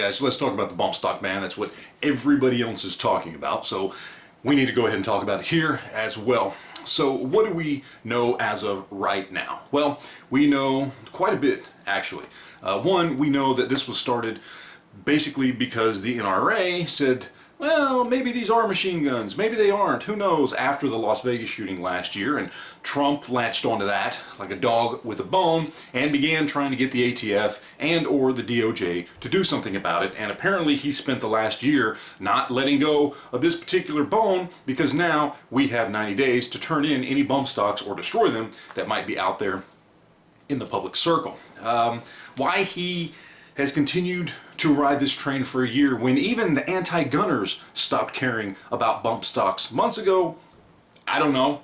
guys, so let's talk about the bump stock ban. That's what everybody else is talking about, so we need to go ahead and talk about it here as well. So what do we know as of right now? Well, we know quite a bit, actually. One, we know that this was started basically because the NRA said, well, maybe these are machine guns, maybe they aren't, who knows, after the Las Vegas shooting last year, and Trump latched onto that like a dog with a bone and began trying to get the ATF and or the DOJ to do something about it, and apparently he spent the last year not letting go of this particular bone because now we have 90 days to turn in any bump stocks or destroy them that might be out there in the public circle. Why he has continued to ride this train for a year when even the anti-gunners stopped caring about bump stocks months ago, I don't know.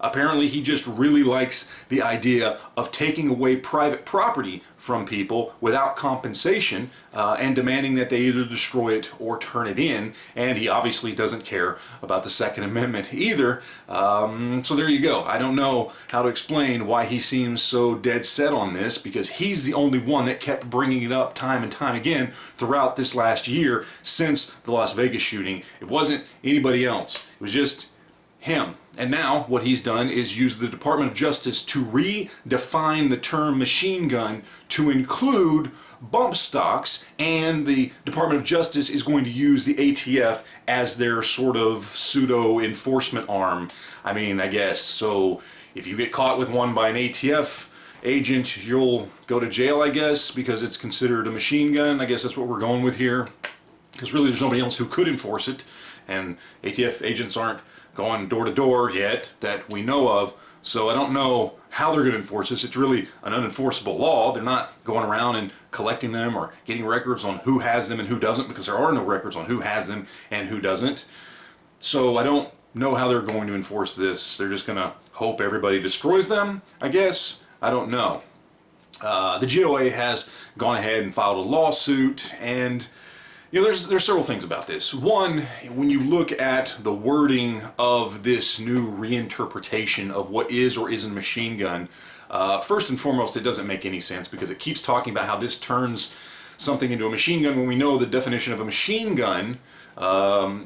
Apparently he just really likes the idea of taking away private property from people without compensation and demanding that they either destroy it or turn it in, and he obviously doesn't care about the Second Amendment either. So there you go. I don't know how to explain why he seems so dead set on this, because he's the only one that kept bringing it up time and time again throughout this last year since the Las Vegas shooting. It wasn't anybody else. It was just him. And now what he's done is use the Department of Justice to redefine the term machine gun to include bump stocks, and the Department of Justice is going to use the ATF as their sort of pseudo enforcement arm. I mean, I guess. So if you get caught with one by an ATF agent, you'll go to jail, I guess, because it's considered a machine gun. I guess that's what we're going with here, because really there's nobody else who could enforce it, and ATF agents aren't going door to door yet that we know of, so I don't know how they're going to enforce this. It's really an unenforceable law. They're not going around and collecting them or getting records on who has them and who doesn't, because there are no records on who has them and who doesn't. So I don't know how they're going to enforce this. They're just going to hope everybody destroys them, I guess. I don't know. The GOA has gone ahead and filed a lawsuit, and you know, there's several things about this. One, when you look at the wording of this new reinterpretation of what is or isn't a machine gun, first and foremost, it doesn't make any sense, because it keeps talking about how this turns something into a machine gun when we know the definition of a machine gun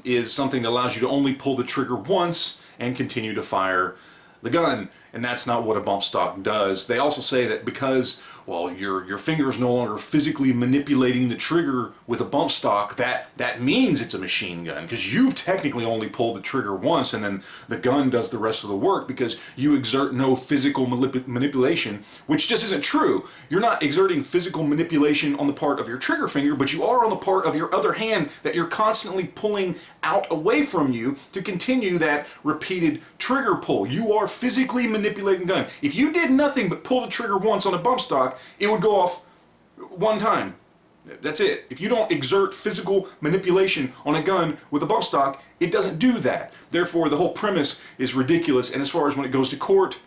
is something that allows you to only pull the trigger once and continue to fire the gun, and that's not what a bump stock does. They also say that because, well, your finger is no longer physically manipulating the trigger with a bump stock, that means it's a machine gun, because you've technically only pulled the trigger once, and then the gun does the rest of the work because you exert no physical manipulation, which just isn't true. You're not exerting physical manipulation on the part of your trigger finger, but you are on the part of your other hand that you're constantly pulling out away from you to continue that repeated trigger pull. You are physically manipulating the gun. If you did nothing but pull the trigger once on a bump stock, it would go off one time. That's it. If you don't exert physical manipulation on a gun with a bump stock, it doesn't do that. Therefore, the whole premise is ridiculous, and as far as when it goes to court,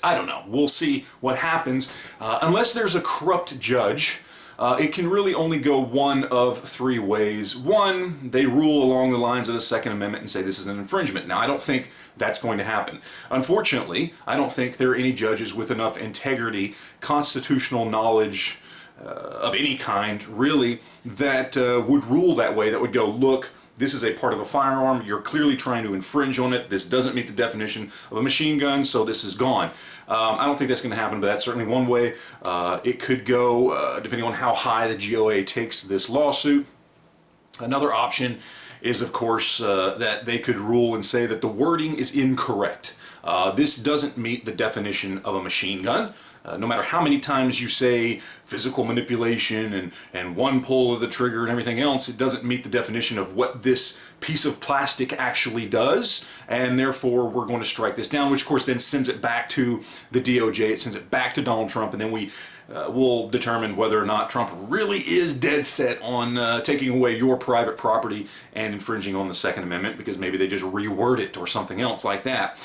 I don't know. We'll see what happens. Unless there's a corrupt judge, it can really only go one of three ways. One, they rule along the lines of the Second Amendment and say this is an infringement. Now, I don't think that's going to happen. Unfortunately, I don't think there are any judges with enough integrity, constitutional knowledge of any kind, really, that would rule that way, that would go, look, this is a part of a firearm, you're clearly trying to infringe on it, this doesn't meet the definition of a machine gun, so this is gone. I don't think that's going to happen, but that's certainly one way it could go, depending on how high the GOA takes this lawsuit. Another option is, of course, that they could rule and say that the wording is incorrect. This doesn't meet the definition of a machine gun. No matter how many times you say physical manipulation and one pull of the trigger and everything else, it doesn't meet the definition of what this piece of plastic actually does, and therefore we're going to strike this down, which of course then sends it back to the DOJ, it sends it back to Donald Trump, and then we'll determine whether or not Trump really is dead set on taking away your private property and infringing on the Second Amendment, because maybe they just reword it or something else like that.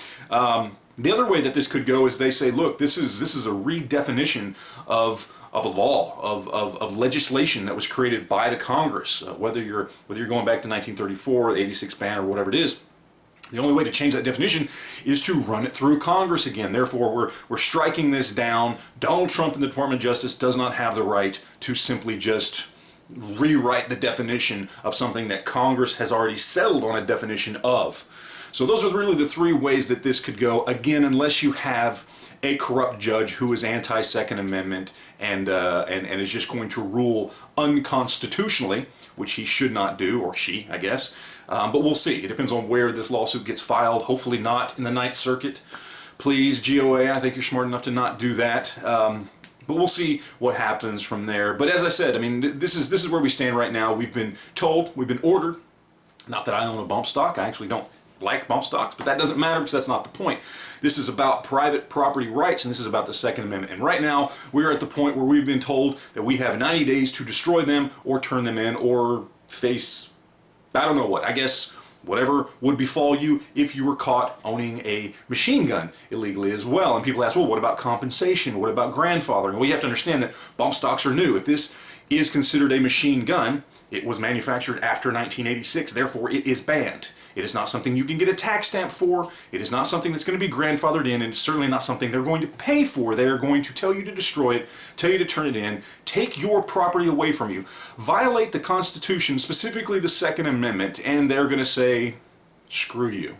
The other way that this could go is they say, look, this is a redefinition of a law, of legislation that was created by the Congress, whether you're going back to 1934, the 86 ban, or whatever it is. The only way to change that definition is to run it through Congress again. Therefore, we're striking this down. Donald Trump and the Department of Justice does not have the right to simply just rewrite the definition of something that Congress has already settled on a definition of. So those are really the three ways that this could go. Again, unless you have a corrupt judge who is anti-Second Amendment and is just going to rule unconstitutionally, which he should not do, or she, I guess. But we'll see. It depends on where this lawsuit gets filed. Hopefully not in the Ninth Circuit. Please, GOA, I think you're smart enough to not do that. But we'll see what happens from there. But as I said, I mean, this is where we stand right now. We've been told, we've been ordered. Not that I own a bump stock. I actually don't like bump stocks, but that doesn't matter because that's not the point. This is about private property rights, and this is about the Second Amendment. And right now, we're at the point where we've been told that we have 90 days to destroy them or turn them in or face, I don't know what, I guess whatever would befall you if you were caught owning a machine gun illegally as well. And people ask, well, what about compensation? What about grandfathering? Well, you have to understand that bump stocks are new. If this is considered a machine gun, it was manufactured after 1986, therefore it is banned. It is not something you can get a tax stamp for. It is not something that's going to be grandfathered in, and it's certainly not something they're going to pay for. They're going to tell you to destroy it, tell you to turn it in, take your property away from you, violate the Constitution, specifically the Second Amendment, and they're going to say, screw you.